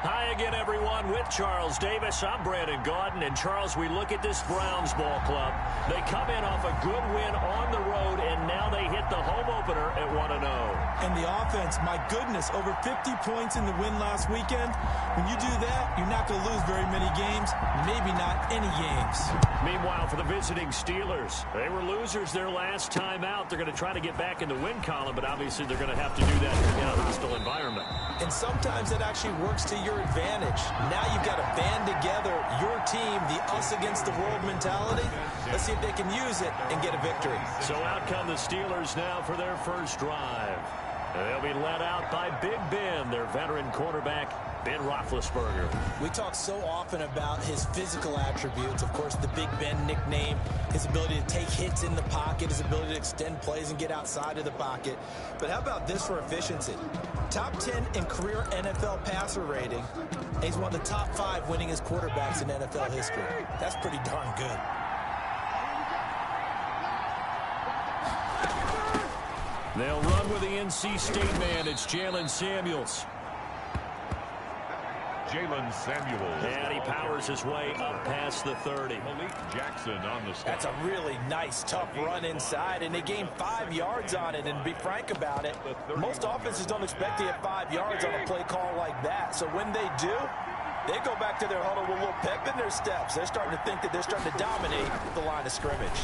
Hi again, everyone, with Charles Davis. I'm Brandon Gaudin. And, Charles, we look at this Browns ball club. They come in off a good win on the road, and now they hit the home opener at 1-0. And the offense, my goodness, over 50 points in the win last weekend. When you do that, you're not going to lose very many games, maybe not any games. Meanwhile, for the visiting Steelers, they were losers their last time out. They're going to try to get back in the win column, but obviously they're going to have to do that in a hostile environment. And sometimes it actually works to your advantage. Now you've got to band together your team, the us against the world mentality. Let's see if they can use it and get a victory. So out come the Steelers now for their first drive. They'll be led out by Big Ben, their veteran quarterback, Ben Roethlisberger. We talk so often about his physical attributes. Of course, the Big Ben nickname, his ability to take hits in the pocket, his ability to extend plays and get outside of the pocket. But how about this for efficiency? Top 10 in career NFL passer rating. And he's one of the top 5 winningest quarterbacks in NFL history. That's pretty darn good. They'll run with the NC State man. It's Jalen Samuels. Jalen Samuels. And he powers his way up past the 30. Malik Jackson on the stop. That's a really nice, tough run inside, and they gained 5 yards on it. And to be frank about it, most offenses don't expect to get 5 yards on a play call like that. So when they do, they go back to their huddle with a little pep in their steps. They're starting to think that they're starting to dominate the line of scrimmage.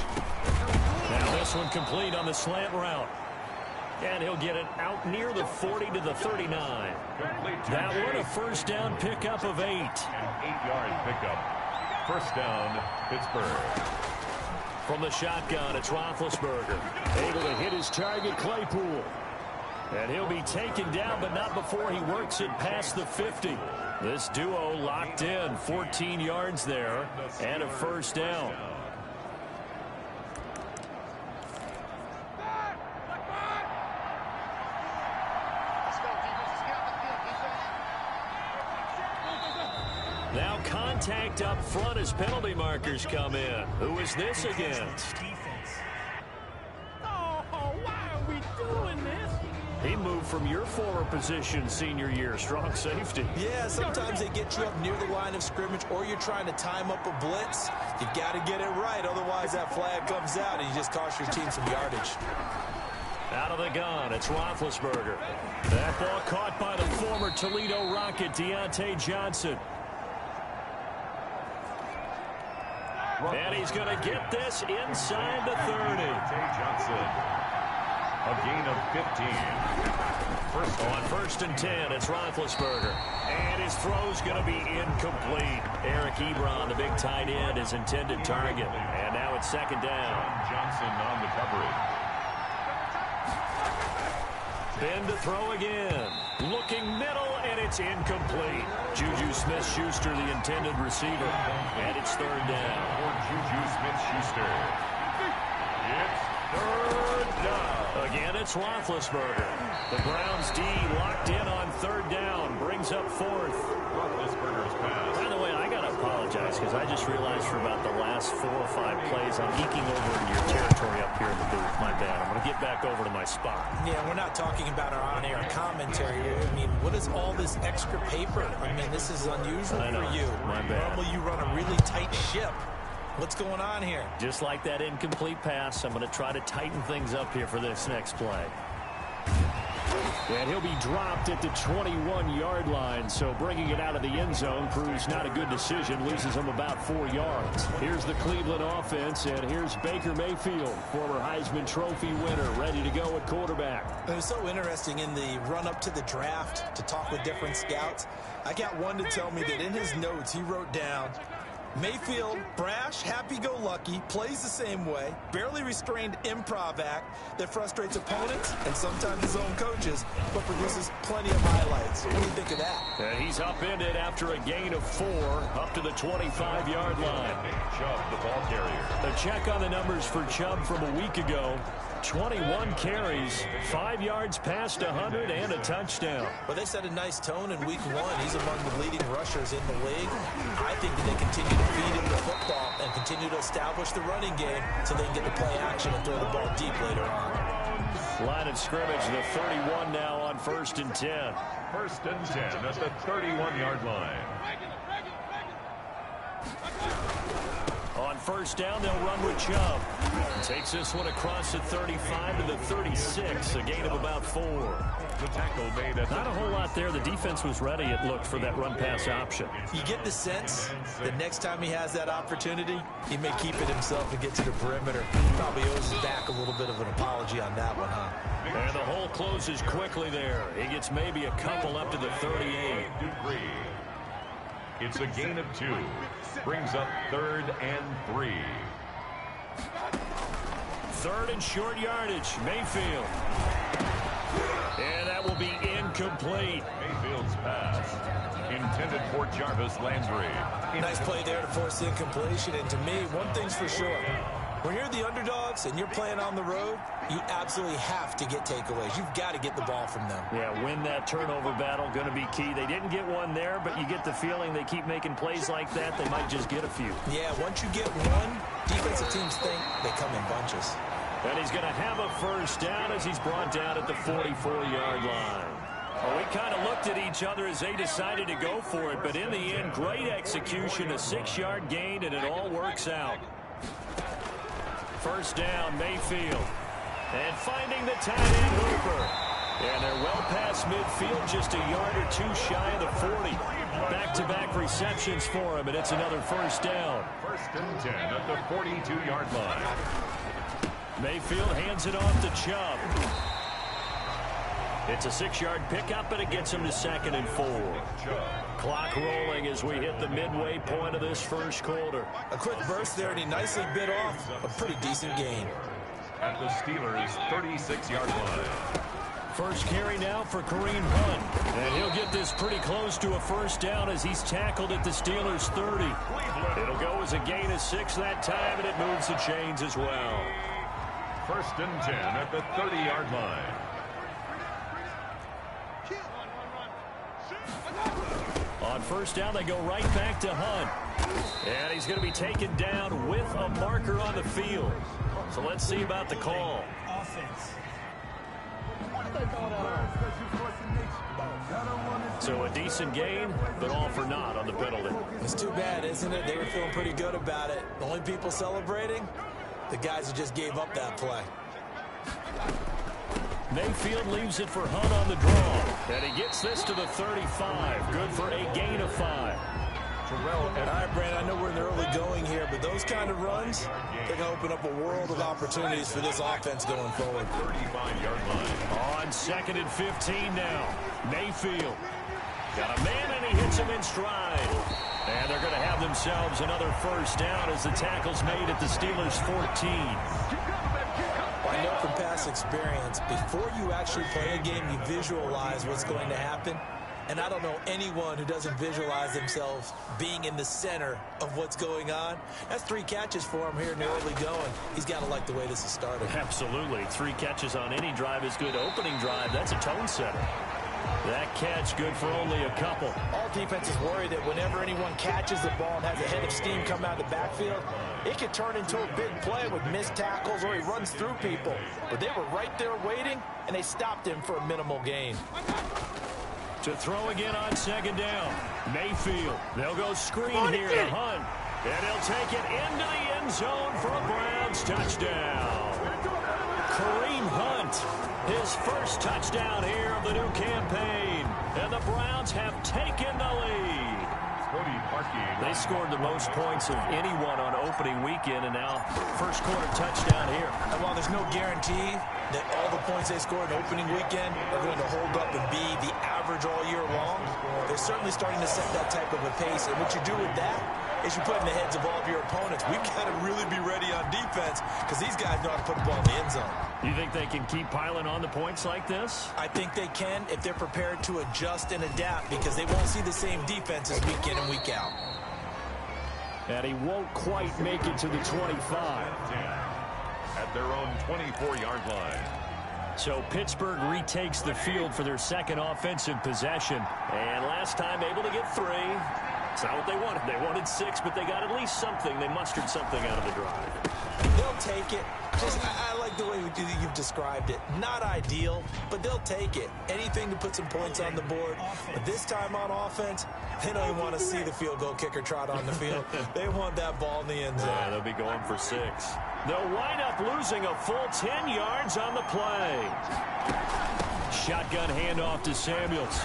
Now this one complete on the slant route. And he'll get it out near the 40 to the 39. That one a first down pickup of 8. An 8-yard pickup. First down, Pittsburgh. From the shotgun, it's Roethlisberger. Able to hit his target, Claypool. And he'll be taken down, but not before he works it past the 50. This duo locked in, 14 yards there, and a first down. Now contact up front as penalty markers come in. Who is this against? Oh, why are we doing this? He moved from your former position senior year, strong safety. Yeah, sometimes they get you up near the line of scrimmage, or you're trying to time up a blitz. You got to get it right, otherwise that flag comes out and you just cost your team some yardage. Out of the gun, it's Roethlisberger. That ball caught by the former Toledo Rocket, Deontay Johnson. And he's going to get this inside the 30. Deontay Johnson. A gain of 15. On first and 10, it's Roethlisberger. And his throw's going to be incomplete. Eric Ebron, the big tight end, his intended target. And now it's second down. Johnson on the coverage. Ben to throw again. Looking middle, and it's incomplete. Juju Smith-Schuster, the intended receiver. And it's third down. For Juju Smith-Schuster. It's third down. Again, it's Roethlisberger. The Browns D locked in on third down. Brings up fourth. Roethlisberger's pass. By the way, I got to apologize because I just realized for about the last 4 or 5 plays I'm eking over into your territory up here in the booth. My bad. I'm going to get back over to my spot. Yeah, we're not talking about our on-air commentary. I mean, what is all this extra paper? I mean, this is unusual for you. My bad. Normally you run a really tight ship. What's going on here? Just like that incomplete pass, I'm going to try to tighten things up here for this next play. And he'll be dropped at the 21-yard line, so bringing it out of the end zone proves not a good decision, loses him about 4 yards. Here's the Cleveland offense, and here's Baker Mayfield, former Heisman Trophy winner, ready to go at quarterback. It was so interesting in the run-up to the draft to talk with different scouts. I got one to tell me that in his notes he wrote down, Mayfield, brash, happy-go-lucky, plays the same way, barely restrained improv act that frustrates opponents and sometimes his own coaches, but produces plenty of highlights. What do you think of that? And he's upended after a gain of 4 up to the 25-yard line. Chubb, the ball carrier. A check on the numbers for Chubb from a week ago. 21 carries, 5 yards past 100, and a touchdown. Well, they set a nice tone in week 1. He's among the leading rushers in the league. I think that they continue to feed him the football and continue to establish the running game so they can get the play action and throw the ball deep later on. Line of scrimmage, the 31 now on 1st and 10. 1st and 10 at the 31-yard line. On 1st down, they'll run with Chubb. Takes this one across the 35 to the 36, a gain of about 4. The tackle made at Not a whole lot there. The defense was ready, it looked, for that run-pass option. You get the sense that next time he has that opportunity, he may keep it himself and get to the perimeter. Probably owes his back a little bit of an apology on that one, huh? And the hole closes quickly there. He gets maybe a couple up to the 38. It's a gain of 2. Brings up 3rd and 3. 3rd and short yardage. Mayfield. And that will be incomplete. Mayfield's pass intended for Jarvis Landry. Nice play there to force incompletion. And to me, one thing's for sure. When you're the underdogs and you're playing on the road, you absolutely have to get takeaways. You've got to get the ball from them. Yeah, win that turnover battle, going to be key. They didn't get one there, but you get the feeling they keep making plays like that, they might just get a few. Yeah, once you get one, defensive teams think they come in bunches. And he's going to have a 1st down as he's brought down at the 44-yard line. Well, we kind of looked at each other as they decided to go for it, but in the end, great execution, a 6-yard gain, and it all works out. 1st down, Mayfield. And finding the tight end, Hooper. And they're well past midfield, just a yard or 2 shy of the 40. Back-to-back receptions for him, and it's another 1st down. 1st and 10 at the 42-yard line. Mayfield hands it off to Chubb. It's a 6-yard pickup, and it gets him to 2nd and 4. Clock rolling as we hit the midway point of this 1st quarter. A quick burst there, and he nicely bit off a pretty decent gain. At the Steelers' 36-yard line. 1st carry now for Kareem Hunt. And he'll get this pretty close to a 1st down as he's tackled at the Steelers' 30. It'll go as a gain of 6 that time, and it moves the chains as well. 1st and 10 at the 30-yard line. On 1st down, they go right back to Hunt. And he's going to be taken down with a marker on the field. So let's see about the call. Offense. So a decent gain, but all for naught on the penalty. It's too bad, isn't it? They were feeling pretty good about it. The only people celebrating, the guys who just gave up that play. Mayfield leaves it for Hunt on the draw. And he gets this to the 35. Good for a gain of 5. All right, Brand, I know we're in the early going here, but those kind of runs, they're going to open up a world of opportunities for this offense going forward. 35-yard line. On 2nd and 15 now. Mayfield. Got a man, and he hits him in stride. And they're going to have themselves another 1st down as the tackle's made at the Steelers' 14. I know from past experience, before you actually play a game, you visualize what's going to happen. And I don't know anyone who doesn't visualize themselves being in the center of what's going on. That's 3 catches for him here in the early going. He's got to like the way this is started. Absolutely. 3 catches on any drive is good. Opening drive, that's a tone setter. That catch good for only a couple. All defenses worry that whenever anyone catches the ball and has a head of steam come out of the backfield, it could turn into a big play with missed tackles or he runs through people. But they were right there waiting, and they stopped him for a minimal gain. To throw again on 2nd down. Mayfield. They'll go screen here to Hunt. And he'll take it into the end zone for a Browns touchdown. Kareem Hunt, his 1st touchdown here of the new campaign. And the Browns have taken the lead. They scored the most points of anyone on opening weekend, and now 1st quarter touchdown here. And while there's no guarantee that all the points they scored in opening weekend are going to hold up and be the average all year long, they're certainly starting to set that type of a pace. And what you do with that is you put in the heads of all of your opponents, we've got to really be ready on defense because these guys know how to put the ball in the end zone. You think they can keep piling on the points like this? I think they can if they're prepared to adjust and adapt because they won't see the same defenses week in and week out. And he won't quite make it to the 25. At their own 24-yard line. So Pittsburgh retakes the field for their 2nd offensive possession. And last time able to get 3. It's not what they wanted. They wanted 6, but they got at least something. They mustered something out of the drive. They'll take it. I like the way you've described it. Not ideal, but they'll take it. Anything to put some points on the board. But this time on offense, they don't even want to see the field goal kicker trot on the field. They want that ball in the end zone. Yeah, they'll be going for 6. They'll wind up losing a full 10 yards on the play. Shotgun handoff to Samuels.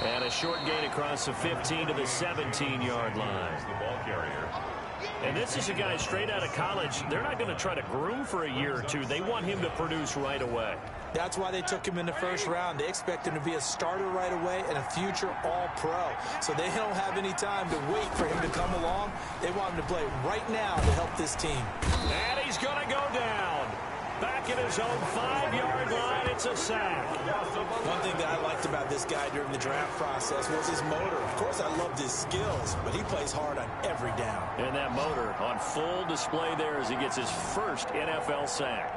And a short gain across the 15 to the 17-yard line. The ball carrier. And this is a guy straight out of college. They're not going to try to groom for a year or two. They want him to produce right away. That's why they took him in the first round. They expect him to be a starter right away and a future all-pro. So they don't have any time to wait for him to come along. They want him to play right now to help this team. And he's going to go down. Back at his own 5-yard line, it's a sack. One thing that I liked about this guy during the draft process was his motor. Of course, I loved his skills, but he plays hard on every down. And that motor on full display there as he gets his first NFL sack.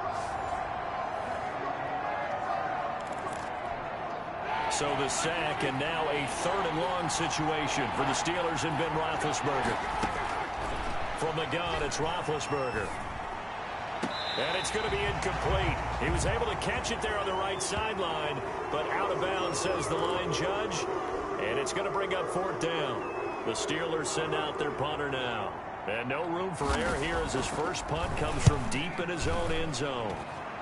So the sack, and now a 3rd and long situation for the Steelers and Ben Roethlisberger. From the gun, it's Roethlisberger. And it's going to be incomplete. He was able to catch it there on the right sideline, but out of bounds, says the line judge. And it's going to bring up 4th down. The Steelers send out their punter now. And no room for error here as his first punt comes from deep in his own end zone.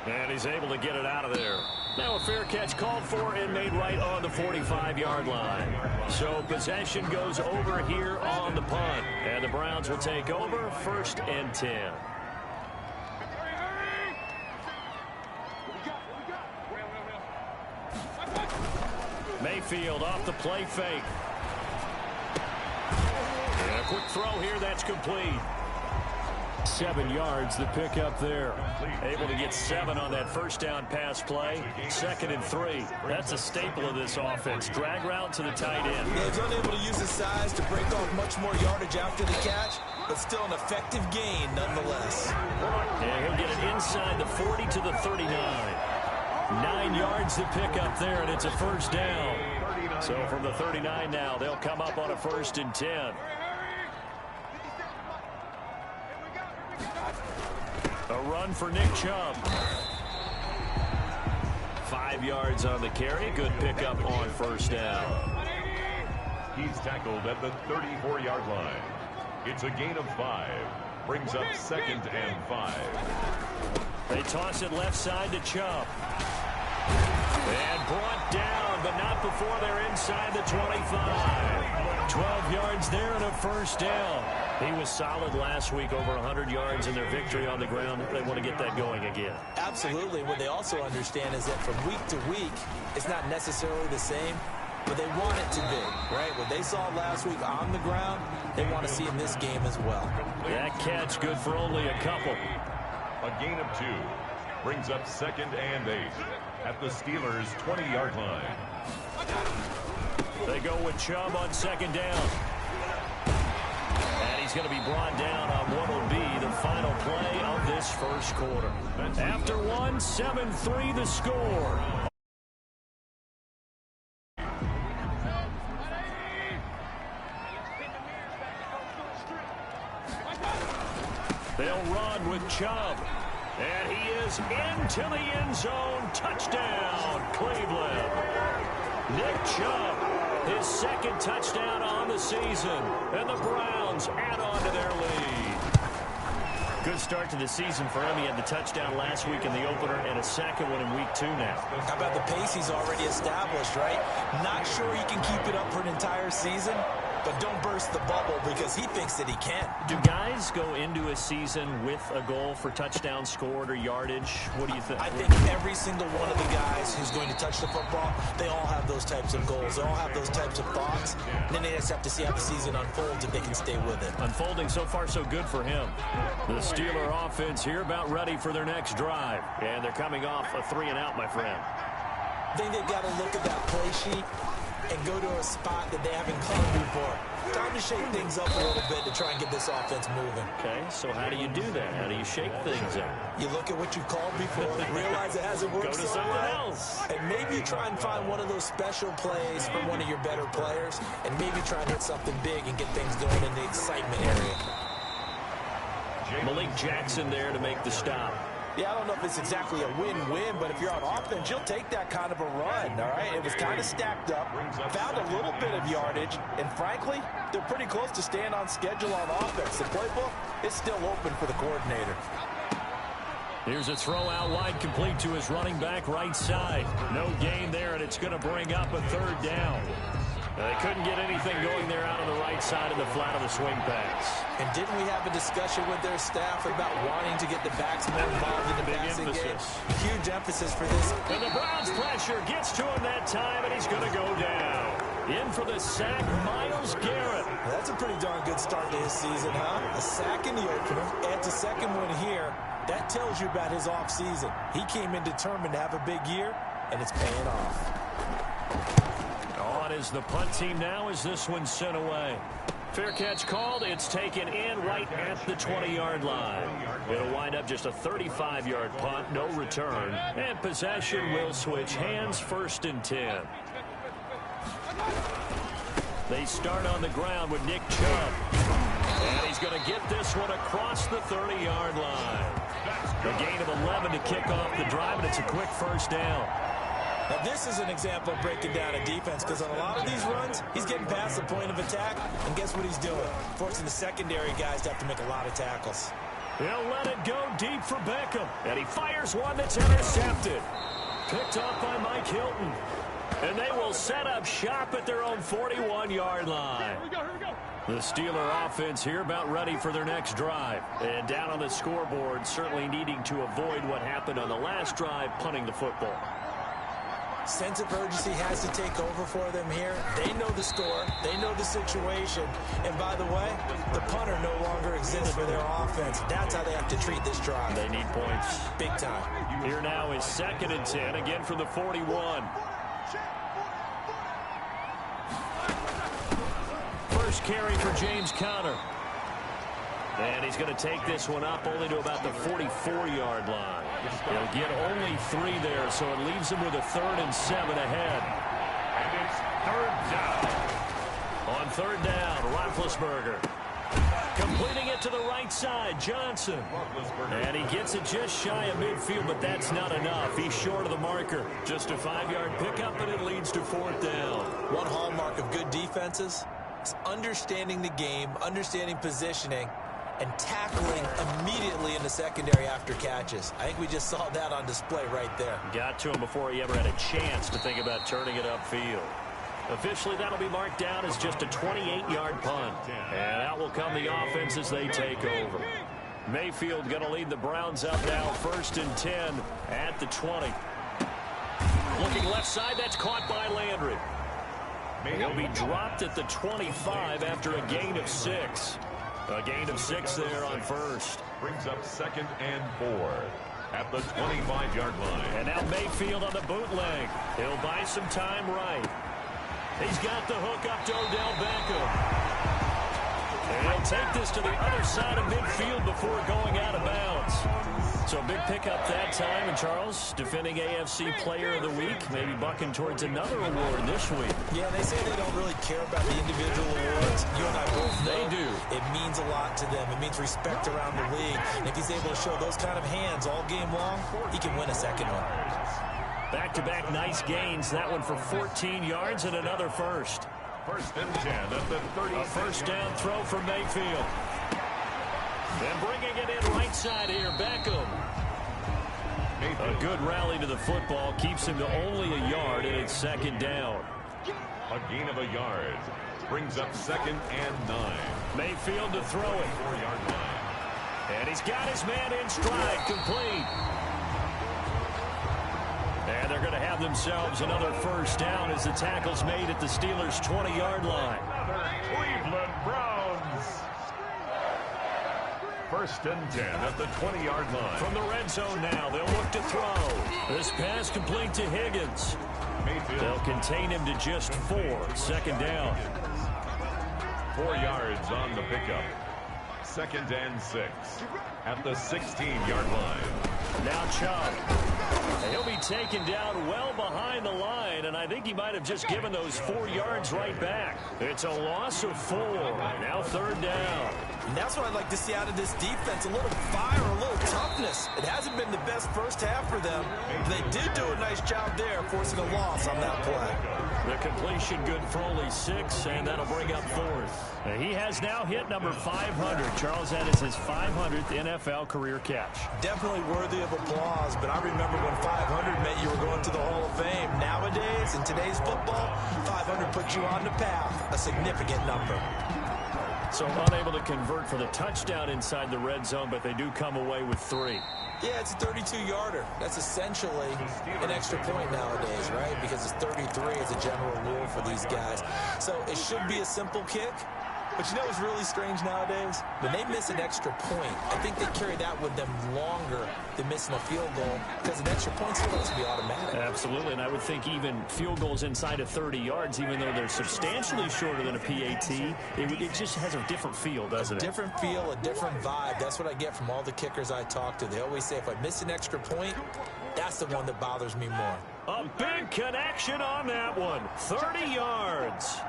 And he's able to get it out of there. Now a fair catch called for and made right on the 45-yard line. So possession goes over here on the punt. And the Browns will take over 1st and 10. Mayfield off the play fake. And a quick throw here, that's complete. 7 yards, the pickup there. Able to get 7 on that first down pass play. 2nd and 3. That's a staple of this offense. Drag route to the tight end. Yeah, he's unable to use his size to break off much more yardage after the catch, but still an effective gain nonetheless. And he'll get it inside the 40 to the 39. 9 yards to pick up there, and it's a first down. So from the 39 now, they'll come up on a 1st and 10. A run for Nick Chubb. 5 yards on the carry. Good pickup on 1st down. He's tackled at the 34-yard line. It's a gain of 5. Brings up 2nd and 5. They toss it left side to Chubb. And brought down, but not before they're inside the 25. 12 yards there and a 1st down. He was solid last week, over 100 yards in their victory on the ground. They want to get that going again. Absolutely. What they also understand is that from week to week, it's not necessarily the same, but they want it to be, right? What they saw last week on the ground, they want to see in this game as well. That catch good for only a couple. A gain of 2. Brings up 2nd and 8 at the Steelers' 20-yard line. They go with Chubb on 2nd down. And he's going to be brought down on what will be the final play of this first quarter. After 1, 7-3 the score. They'll run with Chubb. And he is into the end zone. Touchdown, Cleveland. Nick Chubb, his 2nd touchdown on the season. And the Browns add on to their lead. Good start to the season for him. He had the touchdown last week in the opener and a 2nd one in week 2 now. How about the pace he's already established, right? Not sure he can keep it up for an entire season, but don't burst the bubble because he thinks that he can. Do guys go into a season with a goal for touchdown scored or yardage? What do you think? I think every single one of the guys who's going to touch the football, they all have those types of goals. They all have those types of thoughts. And then they just have to see how the season unfolds if they can stay with it. Unfolding so far so good for him. The Steeler offense here about ready for their next drive. And they're coming off a 3-and-out, my friend. I think they've got to look at that play sheet and go to a spot that they haven't covered before. Time to shake things up a little bit to try and get this offense moving. Okay, so how do you do that? How do you shake things up? You look at what you called before, realize it hasn't worked Go to so something well, else. and maybe try and find one of those special plays from one of your better players, and maybe try and hit something big and get things going in the excitement area. Malik Jackson there to make the stop. Yeah, I don't know if it's exactly a win-win, but if you're on offense, you'll take that kind of a run, all right? It was kind of stacked up, found a little bit of yardage, and frankly, they're pretty close to staying on schedule on offense. The playbook is still open for the coordinator. Here's a throw out wide, complete to his running back right side. No gain there, and it's going to bring up a third down. They couldn't get anything going there out on the right side of the flat of the swing pass. And didn't we have a discussion with their staff about wanting to get the backs more involved in the passing game? Huge emphasis for this. And the Browns pressure gets to him that time, and he's going to go down. In for the sack, Myles Garrett. That's a pretty darn good start to his season, huh? A sack in the opener, adds a second one here. That tells you about his offseason. He came in determined to have a big year, and it's paying off. On is the punt team now as this one's sent away. Fair catch called. It's taken in right at the 20-yard line. It'll wind up just a 35-yard punt, no return. And possession will switch hands, 1st and 10. They start on the ground with Nick Chubb. And he's going to get this one across the 30-yard line. A gain of 11 to kick off the drive, and it's a quick 1st down. Now, this is an example of breaking down a defense, because on a lot of these runs, he's getting past the point of attack, and guess what he's doing? Forcing the secondary guys to have to make a lot of tackles. He'll let it go deep for Beckham, and he fires one that's intercepted. Picked off by Mike Hilton. And they will set up shop at their own 41-yard line. Here we go. The Steeler offense here about ready for their next drive. And down on the scoreboard, certainly needing to avoid what happened on the last drive, punting the football. Sense of urgency has to take over for them here. They know the score. They know the situation. And by the way, the punter no longer exists for their offense. That's how they have to treat this drive. They need points. Big time. Here now is 2nd and 10, again from the 41. First carry for James Conner. And he's going to take this one up only to about the 44-yard line. He'll get only 3 there, so it leaves him with a 3rd and 7 ahead. And it's 3rd down. On 3rd down, Roethlisberger. Completing it to the right side, Johnson. And he gets it just shy of midfield, but that's not enough. He's short of the marker. Just a 5-yard pickup, and it leads to 4th down. One hallmark of good defenses is understanding the game, understanding positioning, and tackling immediately in the secondary after catches. I think we just saw that on display right there. Got to him before he ever had a chance to think about turning it upfield. Officially, that'll be marked down as just a 28-yard punt. And out will come the offense as they take over. Mayfield going to lead the Browns up now, 1st and 10 at the 20. Looking left side, that's caught by Landry. He'll be dropped at the 25 after a gain of 6. A gain of 6 there on 1st. Brings up 2nd and 4 at the 25-yard line. And now Mayfield on the bootleg. He'll buy some time right. He's got the hook up to Odell Beckham. And he'll take this to the other side of midfield before going out of bounds. So big pickup that time. And Charles, defending AFC Player of the Week, maybe bucking towards another award this week. Yeah, they say they don't really care about the individual awards. You and I both know They do. It means a lot to them. It means respect around the league. And if he's able to show those kind of hands all game long, he can win a second one. Back-to-back nice gains. That one for 14 yards and another 1st. 1st and 10 at the 30. A 1st down throw from Mayfield. And bringing it in right side here, Beckham. A good rally to the football keeps him to only a yard, and it's 2nd down. A gain of a yard. Brings up 2nd and 9. Mayfield to throw it. 4-yard line. And he's got his man in stride, complete. And they're going to have themselves another 1st down as the tackle's made at the Steelers' 20-yard line. Another Cleveland Browns. 1st and 10 at the 20-yard line. From the red zone now, they'll look to throw. This pass complete to Higgins. Mayfield. They'll contain him to just 4. 2nd down. 4 yards on the pickup. second and 6 at the 16-yard line. Now Chubb. He'll be taken down well behind the line, and I think he might have just given those 4 yards right back. It's a loss of 4. Now third down. And that's what I'd like to see out of this defense. A little fire, a little toughness. It hasn't been the best first half for them. They did do a nice job there, forcing a loss on that play. The completion good for only 6, and that'll bring up 4th. He has now hit number 500. Charles, that is his 500th NFL career catch. Definitely worthy of applause, but I remember when 500 meant you were going to the Hall of Fame. Nowadays, in today's football, 500 puts you on the path, a significant number. So unable to convert for the touchdown inside the red zone, but they do come away with 3. Yeah, it's a 32-yarder. That's essentially an extra point nowadays, right? Because it's 33 as a general rule for these guys. So it should be a simple kick. But you know what's really strange nowadays? When they miss an extra point, I think they carry that with them longer than missing a field goal because an extra point's supposed to be automatic. Absolutely, and I would think even field goals inside of 30 yards, even though they're substantially shorter than a PAT, it just has a different feel, doesn't it? A different feel, a different vibe. That's what I get from all the kickers I talk to. They always say if I miss an extra point, that's the one that bothers me more. A big connection on that one. 30 yards.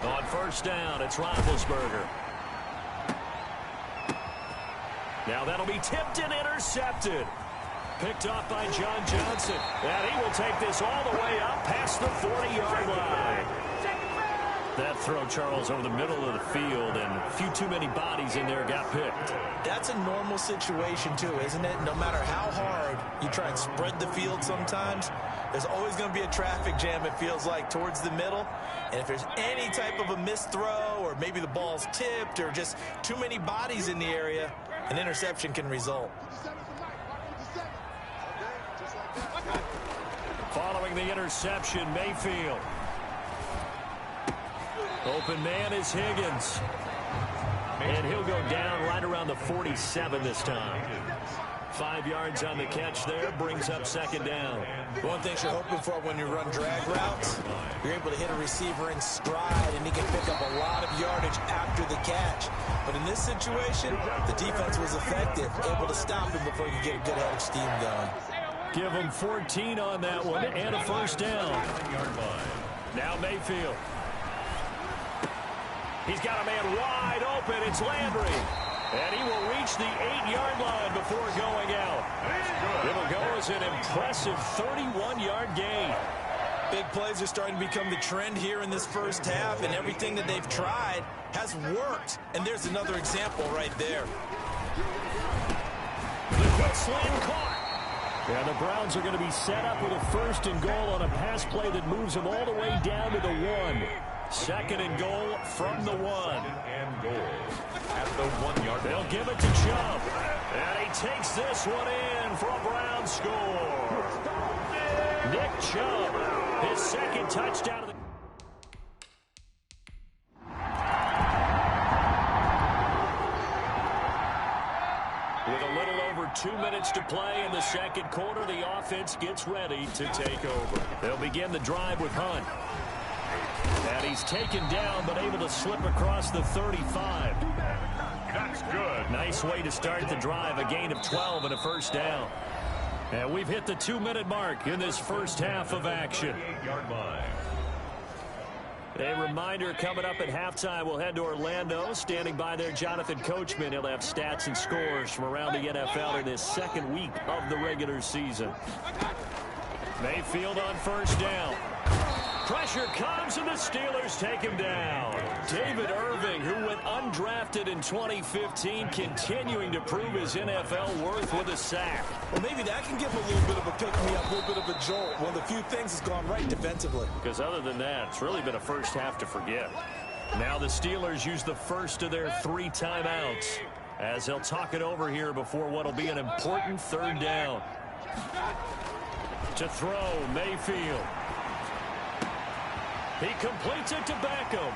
On first down, it's Roethlisberger. Now that'll be tipped and intercepted. Picked off by John Johnson. And he will take this all the way up past the 40-yard line. That throw, Charles, over the middle of the field, and a few too many bodies in there got picked. That's a normal situation, too, isn't it? No matter how hard you try and spread the field sometimes, there's always going to be a traffic jam, it feels like, towards the middle. And if there's any type of a missed throw or maybe the ball's tipped or just too many bodies in the area, an interception can result. Following the interception, Mayfield. Open man is Higgins. And he'll go down right around the 47 this time. 5 yards on the catch there, brings up second down. One thing you're hoping for when you run drag routes, you're able to hit a receiver in stride, and he can pick up a lot of yardage after the catch. But in this situation, the defense was effective, able to stop him before you get a good head of steam going. Give him 14 on that one, and a first down. Now Mayfield. He's got a man wide open. It's Landry. And he will reach the 8-yard line before going out. It'll go as an impressive 31-yard gain. Big plays are starting to become the trend here in this first half, and everything that they've tried has worked. And there's another example right there. The quick slant caught. And the Browns are going to be set up with a first and goal on a pass play that moves them all the way down to the 1. Second and goal from the 1. And goal at the 1-yard line. They'll give it to Chubb. And he takes this one in for a Brown score. Nick Chubb, his second touchdown of the With a little over 2 minutes to play in the second quarter, the offense gets ready to take over. They'll begin the drive with Hunt. And he's taken down, but able to slip across the 35. That's good. Nice way to start the drive, a gain of 12 and a first down. And we've hit the 2-minute mark in this first half of action. 8-yard line. A reminder coming up at halftime, we'll head to Orlando. Standing by there, Jonathan Coachman. He'll have stats and scores from around the NFL in this second week of the regular season. Mayfield on first down. Pressure comes, and the Steelers take him down. David Irving, who went undrafted in 2015, continuing to prove his NFL worth with a sack. Well, maybe that can give him a little bit of a pick-me-up, a little bit of a jolt. One of the few things has gone right defensively. Because other than that, it's really been a first half to forget. Now the Steelers use the first of their 3 timeouts as they'll talk it over here before what will be an important third down. To throw, Mayfield. He completes it to Beckham.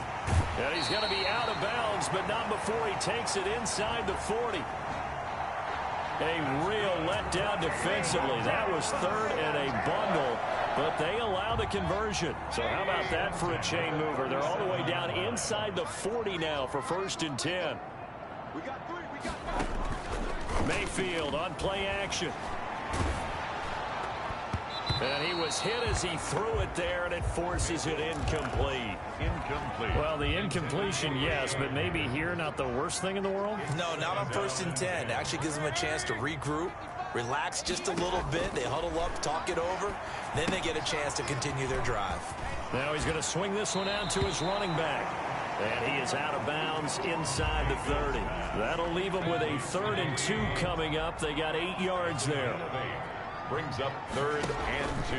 And he's going to be out of bounds, but not before he takes it inside the 40. A real letdown defensively. That was third and a bundle. But they allow the conversion. So how about that for a chain mover? They're all the way down inside the 40 now for 1st and 10. We got 3. We got 5. Mayfield on play action. And he was hit as he threw it there, and it forces it incomplete. Incomplete. Well, the incompletion, yes, but maybe here not the worst thing in the world? No, not on 1st and 10. Actually gives them a chance to regroup, relax just a little bit. They huddle up, talk it over. Then they get a chance to continue their drive. Now he's going to swing this one out to his running back. And he is out of bounds inside the 30. That'll leave him with a 3rd and 2 coming up. They got 8 yards there. Brings up 3rd and 2.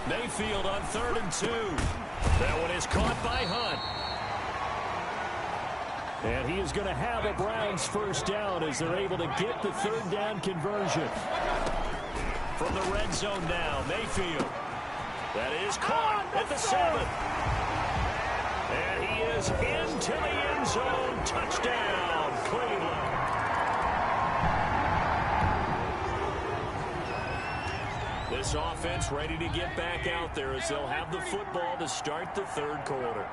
Mayfield on 3rd and 2. That one is caught by Hunt. And he is going to have a Browns 1st down as they're able to get the 3rd down conversion. From the red zone now, Mayfield. That is caught at the 7. And he is into the end zone. Touchdown, Cleveland. This offense ready to get back out there as they'll have the football to start the 3rd quarter.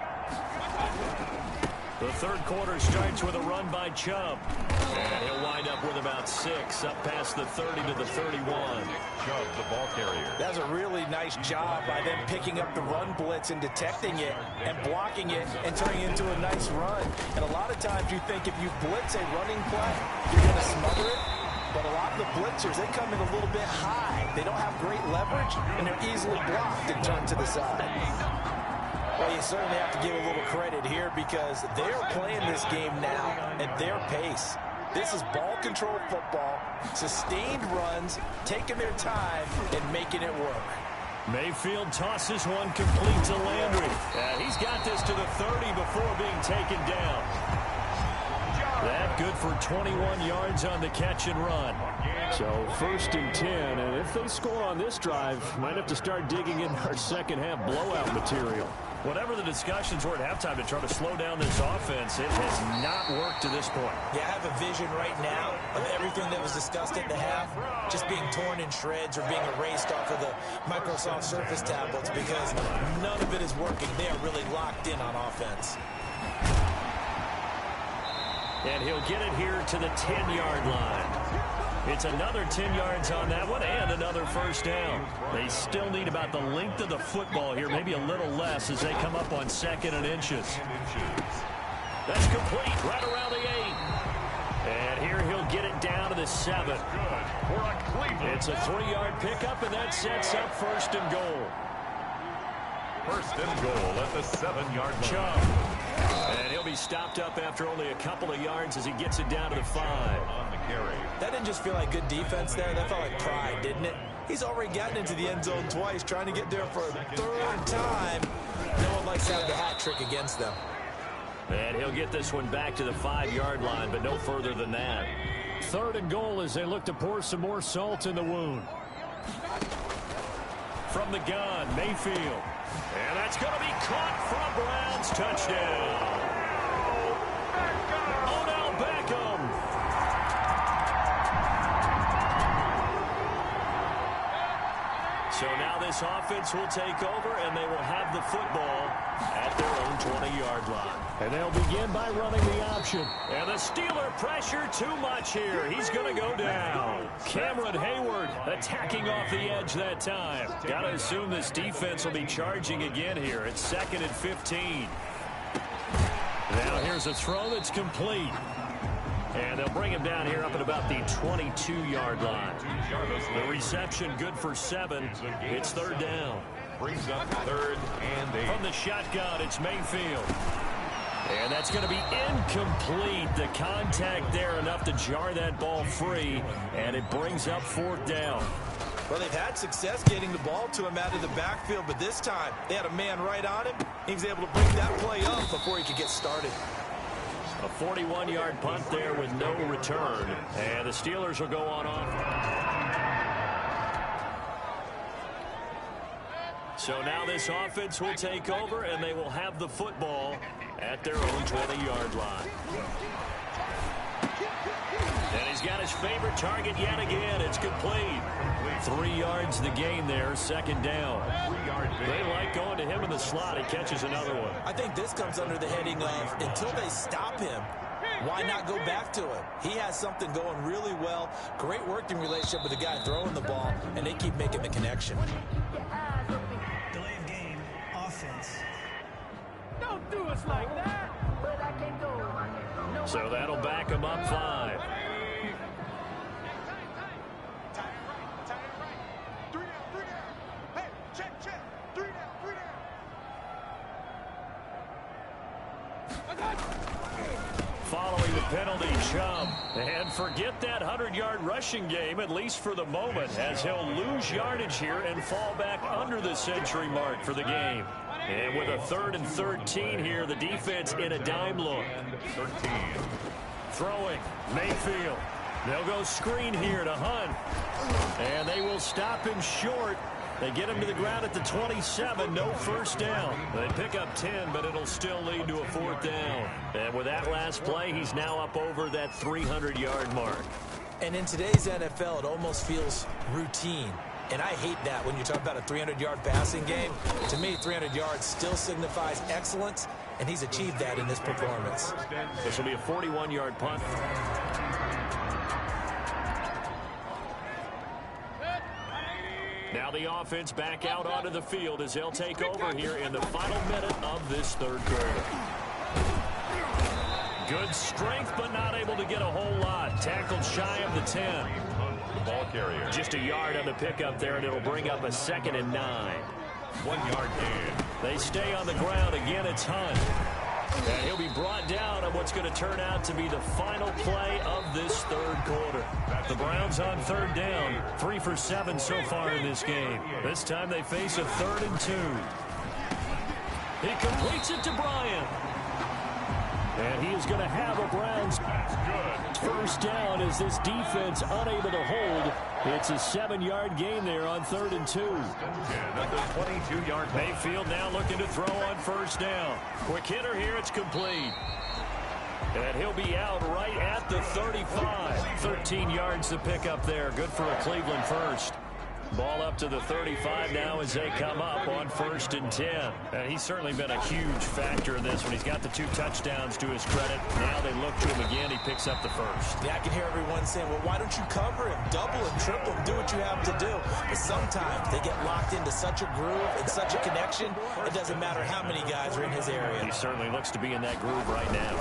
The 3rd quarter starts with a run by Chubb. And he'll wind up with about 6, up past the 30 to the 31. Chubb, the ball carrier. That's a really nice job by them picking up the run blitz and detecting it and blocking it and turning it into a nice run. And a lot of times you think if you blitz a running play, you're going to smother it. But a lot of the blitzers, they come in a little bit high. They don't have great leverage, and they're easily blocked and turned to the side. Well, you certainly have to give a little credit here because they're playing this game now at their pace. This is ball control football, sustained runs, taking their time, and making it work. Mayfield tosses one complete to Landry. And he's got this to the 30 before being taken down. That good for 21 yards on the catch and run. So 1st and 10, and if they score on this drive, might have to start digging in our second half blowout material. Whatever the discussions were at halftime to try to slow down this offense, it has not worked to this point. Yeah, I have a vision right now of everything that was discussed at the half just being torn in shreds or being erased off of the Microsoft Surface tablets because none of it is working. They are really locked in on offense. And he'll get it here to the 10-yard line. It's another 10 yards on that one and another 1st down. They still need about the length of the football here, maybe a little less as they come up on 2nd and inches. That's complete right around the 8. And here he'll get it down to the 7. It's a 3-yard pickup, and that sets up 1st and goal. 1st and goal at the 7-yard line. Chubb. And he'll be stopped up after only a couple of yards as he gets it down to the 5. On the carry. That didn't just feel like good defense there. That felt like pride, didn't it? He's already gotten into the end zone twice, trying to get there for a 3rd time. No one likes to have the hat trick against them. And he'll get this one back to the 5-yard line, but no further than that. 3rd and goal as they look to pour some more salt in the wound. From the gun, Mayfield. And that's going to be caught for a Browns touchdown. Odell Beckham. So now this offense will take over, and they will have the football at their own 20-yard line. And they'll begin by running the option. And the Steeler pressure too much here. He's going to go down. Cameron Hayward attacking off the edge that time. Got to assume this defense will be charging again here. It's 2nd and 15. Now here's a throw that's complete. And they'll bring him down here up at about the 22-yard line. The reception good for 7. It's 3rd down. Brings up 3rd and 8. From the shotgun, it's Mayfield. And that's going to be incomplete. The contact there enough to jar that ball free. And it brings up 4th down. Well, they've had success getting the ball to him out of the backfield, but this time they had a man right on him. He was able to bring that play up before he could get started. A 41-yard punt there with no return. And the Steelers will go on off. So now this offense will take over, and they will have the football at their own 20-yard line. And he's got his favorite target yet again. It's complete. 3 yards the gain there, second down. They like going to him in the slot. He catches another one. I think this comes under the heading of until they stop him, why not go back to it? He has something going really well. Great working relationship with the guy throwing the ball, and they keep making the connection. Delay of game, offense. Don't do us like that. So that'll back him up 5. Following the penalty, Chubb. And forget that 100-yard rushing game, at least for the moment, as he'll lose yardage here and fall back under the century mark for the game. And with a 3rd and 13 here, the defense in a dime look. 13. Throwing, Mayfield. They'll go screen here to Hunt. And they will stop him short. They get him to the ground at the 27, no first down. They pick up 10, but it'll still lead to a 4th down. And with that last play, he's now up over that 300-yard mark. And in today's NFL, it almost feels routine. And I hate that when you talk about a 300-yard passing game. To me, 300 yards still signifies excellence, and he's achieved that in this performance. This will be a 41-yard punt. Now the offense back out onto the field as they'll take over here in the final minute of this 3rd quarter. Good strength, but not able to get a whole lot. Tackled shy of the 10. The ball carrier. Just a yard on the pickup there, and it'll bring up a 2nd and 9. 1-yard gain. They stay on the ground. Again, it's Hunt. And he'll be brought down on what's going to turn out to be the final play of this 3rd quarter. The Browns on 3rd down. 3 for 7 so far in this game. This time they face a 3rd and 2. He completes it to Bryant. And he is going to have a Browns first down as this defense unable to hold. It's a 7-yard gain there on 3rd and 2. At the 22-yard line. Mayfield now looking to throw on first down. Quick hitter here, it's complete. And he'll be out right at the 35. 13 yards to pick up there. Good for a Cleveland first. Ball up to the 35 now as they come up on 1st and 10. And he's certainly been a huge factor in this when he's got the 2 touchdowns to his credit. Now they look to him again. He picks up the first. Yeah, I can hear everyone saying, well, why don't you cover him? Double him, triple him, do what you have to do. But sometimes they get locked into such a groove and such a connection, it doesn't matter how many guys are in his area. He certainly looks to be in that groove right now.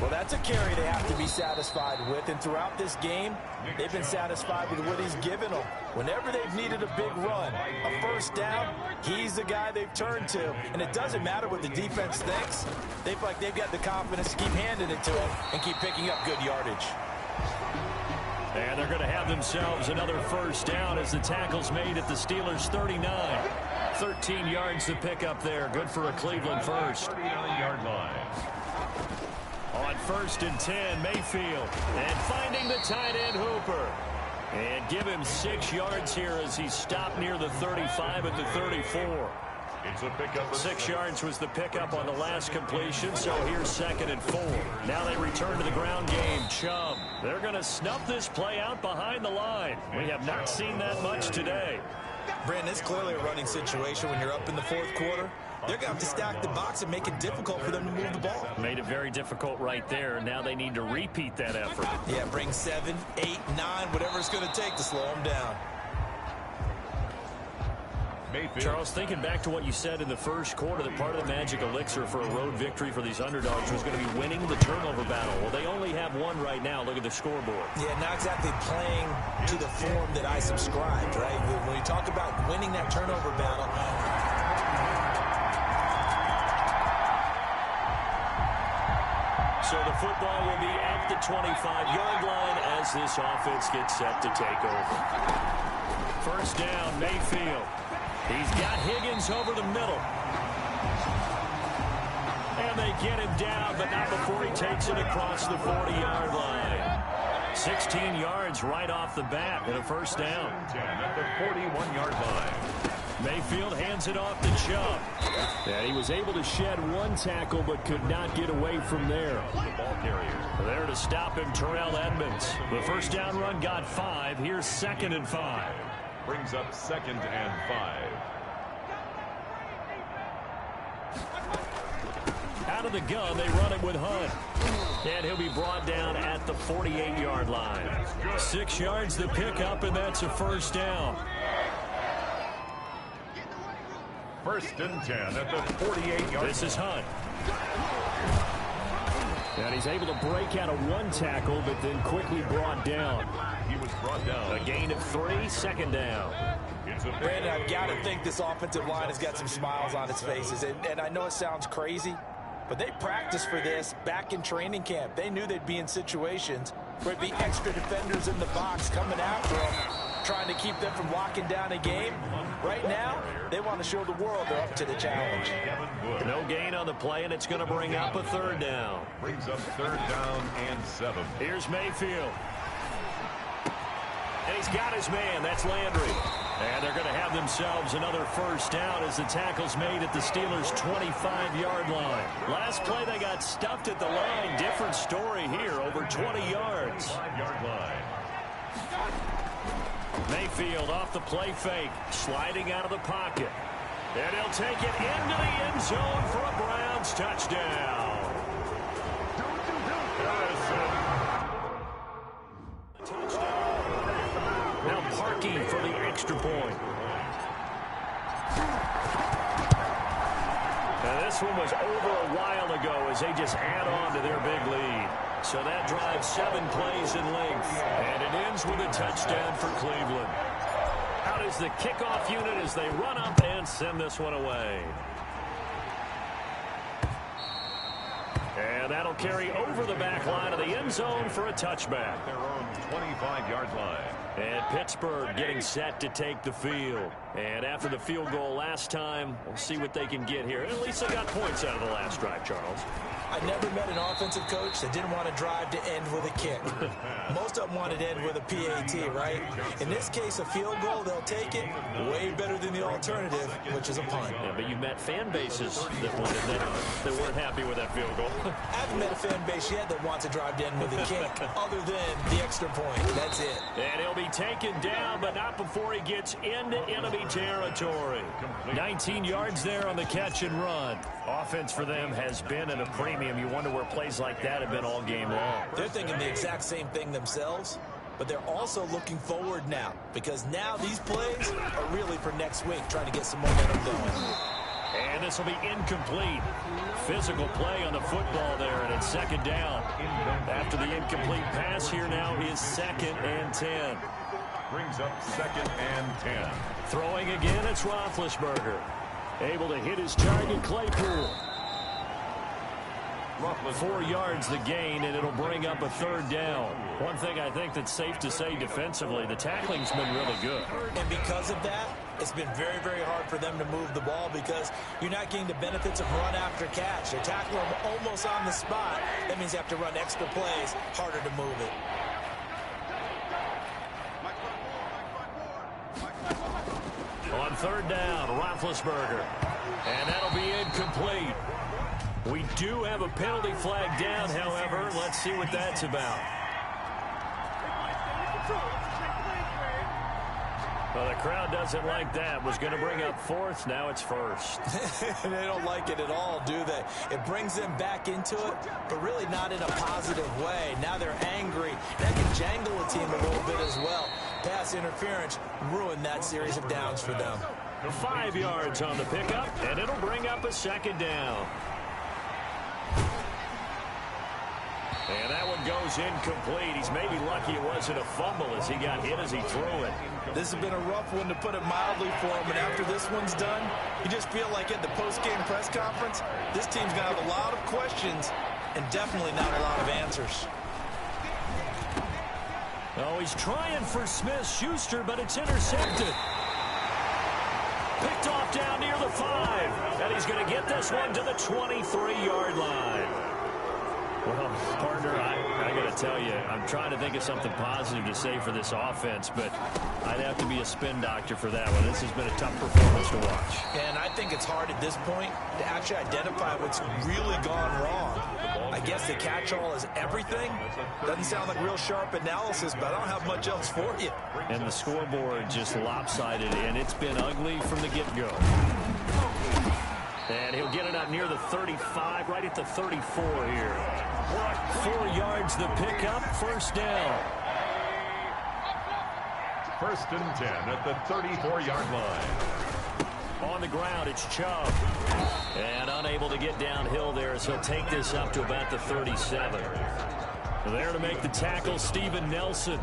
Well, that's a carry they have to be satisfied with. And throughout this game, they've been satisfied with what he's given them. Whenever they've needed a big run, a first down, he's the guy they've turned to. And it doesn't matter what the defense thinks. They feel like they've got the confidence to keep handing it to him and keep picking up good yardage. And they're going to have themselves another first down as the tackle's made at the Steelers' 39. 13 yards to pick up there. Good for a Cleveland first. 39-yard line. On 1st and 10, Mayfield. And finding the tight end, Hooper. And give him 6 yards here as he stopped near the 35 at the 34. It's a pickup. 6 yards was the pickup on the last completion, so here's 2nd and 4. Now they return to the ground game. Chubb. They're going to snuff this play out behind the line. We have not seen that much today. Brandon, it's clearly a running situation when you're up in the 4th quarter. They're going to have to stack the box and make it difficult for them to move the ball. Made it very difficult right there. Now they need to repeat that effort. Yeah, bring 7, 8, 9, whatever it's going to take to slow them down. Mayfield. Charles, thinking back to what you said in the first quarter, that part of the magic elixir for a road victory for these underdogs was going to be winning the turnover battle. Well, they only have one right now. Look at the scoreboard. Yeah, not exactly playing to the form that I subscribed, right? When you talk about winning that turnover battle, so the football will be at the 25-yard line as this offense gets set to take over. First down, Mayfield. He's got Higgins over the middle. And they get him down, but not before he takes it across the 40-yard line. 16 yards right off the bat and a first down. At the 41-yard line. Mayfield hands it off to Chubb. And he was able to shed one tackle but could not get away from there. The ball carrier. There to stop him, Terrell Edmonds. The first down run got 5. Here's 2nd and 5. Brings up 2nd and 5. Out of the gun, they run it with Hunt. And he'll be brought down at the 48-yard line. 6 yards the pickup, and that's a first down. 1st and 10 at the 48-yard line. This is Hunt. And he's able to break out of one tackle, but then quickly brought down. He was brought down. A gain of 3, 2nd down. Brandon, I've got to think this offensive line has got some smiles on its faces. And I know it sounds crazy, but they practiced for this back in training camp. They knew they'd be in situations where it'd be extra defenders in the box coming after them, trying to keep them from locking down a game. Right now, they want to show the world they're up to the challenge. No gain on the play, and it's going to bring up a 3rd down. Brings up 3rd down and 7. Here's Mayfield. And he's got his man. That's Landry. And they're going to have themselves another first down as the tackle's made at the Steelers' 25-yard line. Last play, they got stuffed at the line. Different story here, over 20 yards. 5-yard line. Mayfield off the play fake, sliding out of the pocket. And he'll take it into the end zone for a Browns touchdown. Now Parkey for the extra point. Now this one was over a while ago as they just add on to their big lead. So that drives 7 plays in length. And it ends with a touchdown for Cleveland. Out is the kickoff unit as they run up and send this one away. And that'll carry over the back line of the end zone for a touchback. Their own 25-yard line. And Pittsburgh getting set to take the field. And after the field goal last time, we'll see what they can get here. At least they got points out of the last drive, Charles. I never met an offensive coach that didn't want to drive to end with a kick. Most of them wanted to end with a PAT, right? In this case, a field goal, they'll take it way better than the alternative, which is a punt. Yeah, but you met fan bases that wanted that weren't happy with that field goal. I haven't met a fan base yet that wants to drive to end with a kick, other than the extra point. That's it. And he'll be taken down, but not before he gets into enemy territory. 19 yards there on the catch and run. Offense for them has been at a premium. You wonder where plays like that have been all game long. They're thinking the exact same thing themselves, but they're also looking forward now, because now these plays are really for next week, trying to get some momentum going. And this will be incomplete. Physical play on the football there, and it's 2nd down. After the incomplete pass, here now is 2nd and 10. Brings up 2nd and 10. Throwing again, it's Roethlisberger. Able to hit his target, Claypool. 4 yards the gain, and it'll bring up a 3rd down. One thing I think that's safe to say defensively, the tackling's been really good. And because of that, it's been very, very hard for them to move the ball because you're not getting the benefits of run after catch. They're tackling them almost on the spot. That means you have to run extra plays, harder to move it. On 3rd down, Roethlisberger. And that'll be incomplete. We do have a penalty flag down, however. Let's see what that's about. Well, the crowd doesn't like that. Was going to bring up 4th. Now it's 1st. They don't like it at all, do they? It brings them back into it, but really not in a positive way. Now they're angry. That can jangle a team a little bit as well. Pass interference ruined that series of downs for them. 5 yards on the pickup, and it'll bring up a 2nd down. And that one goes incomplete. He's maybe lucky it wasn't a fumble as he got hit as he threw it. This has been a rough one, to put it mildly, for him. And after this one's done, you just feel like at the post-game press conference, this team's going to have a lot of questions and definitely not a lot of answers. Oh, he's trying for Smith-Schuster, but it's intercepted. Picked off down near the 5. And he's going to get this one to the 23-yard line. Well, partner, I got to tell you, I'm trying to think of something positive to say for this offense, but I'd have to be a spin doctor for that one. This has been a tough performance to watch. And I think it's hard at this point to actually identify what's really gone wrong. I guess the catch-all is everything. Doesn't sound like real sharp analysis, but I don't have much else for you. And the scoreboard just lopsided, and it's been ugly from the get-go. And he'll get it out near the 35, right at the 34 here. 4 yards the pickup, first down. First and 10 at the 34-yard line. On the ground, it's Chubb. And unable to get downhill there as he'll take this up to about the 37. There to make the tackle, Steven Nelson.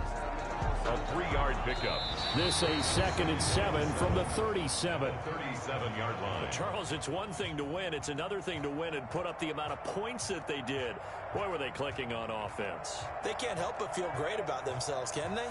A 3-yard pickup. This a 2nd and 7 from the 37. 37-yard line. Charles, it's one thing to win. It's another thing to win and put up the amount of points that they did. Boy, were they clicking on offense. They can't help but feel great about themselves, can they?